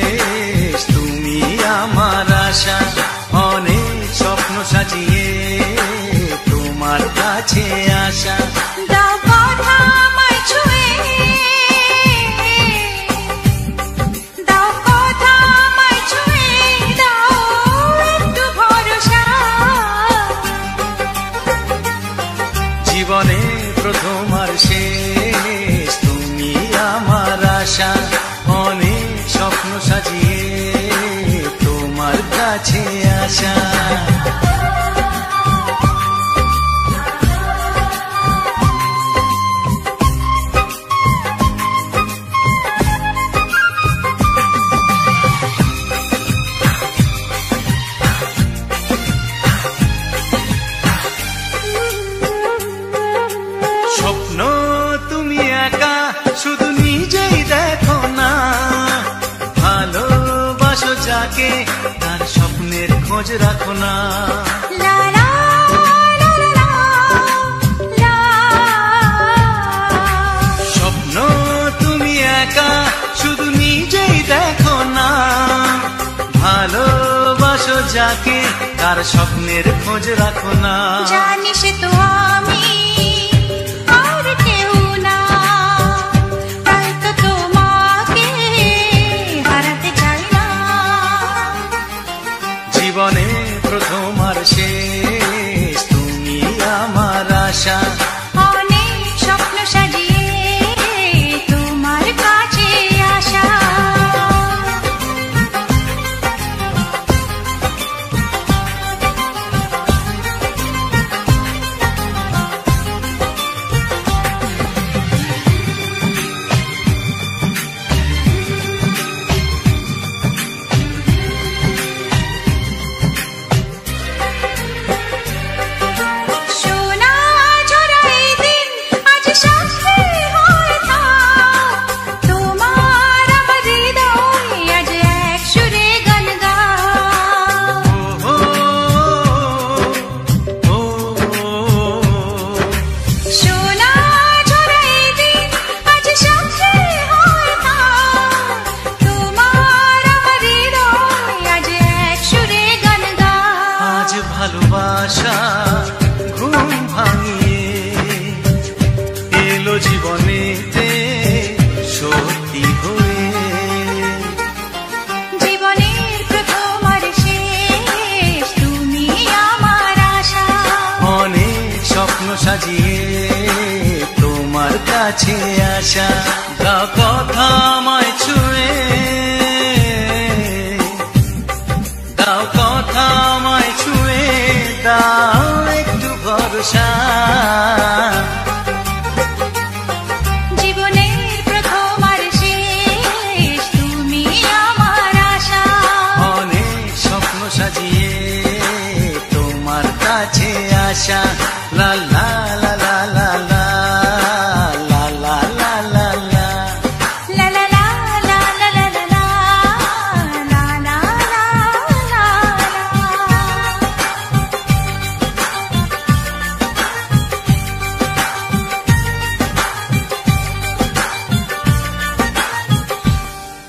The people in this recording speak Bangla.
শেষ, তুমি আমার আশা। অনেক স্বপ্ন সাজিয়ে তোমার কাছে আসা। দাও কথা আমায় ছুঁয়ে, দাও কথা আমায় ছুঁয়ে, দাও একটু ভরসা। জীবনে প্রথম আর শেষ, তুমি আমার আশা। অনেক স্বপ্ন সাজিয়ে তোমার কাছে আসা। স্বপ্ন তুমি একা শুধু নিজেই দেখো না, ভালোবাসো যাকে তার স্বপ্নের খোঁজ রাখো না। লা লা লা লা লা। স্বপ্ন তুমি একা শুধু নিজেই দেখো না, ভালোবাসো যাকে তার স্বপ্নের খোঁজ রাখো না। জানি সে তো আমি আর কেউ না, তাই তো তোমাকে হারাতে চাই না। জীবনে প্রথম আর শেষ, তুমি আমার আশা। অনেক স্বপ্ন সাজিয়ে তোমার কাছে আসা। সোনা ঝরা এই দিন আজ সাক্ষী হয়ে থাক, তোমার আমার হৃদয়ে আজ এক সুরে গান গায়। ও, ও, ও, সোনা ঝরা এই দিন আজ সাক্ষী হয়ে থাক, তোমার আমার হৃদয়ে আজ এক সুরে গান গায়। আজ ভালোবাসা ঘুম ভাঙিয়ে এলো জীবনেতে সত্যি হয়ে। জীবনের প্রথম আর শেষ, তুমি আমার আশা। অনেক স্বপ্ন সাজিয়ে তোমার কাছে আসা। দাও কথা আমায় ছুঁয়ে, দাও কথা আমায় ছুঁয়ে, দাও একটু ভরসা। জীবনের প্রথম আর শেষ, তুমি আমার আশা। অনেক স্বপ্ন সাজিয়ে তোমার কাছে আসা।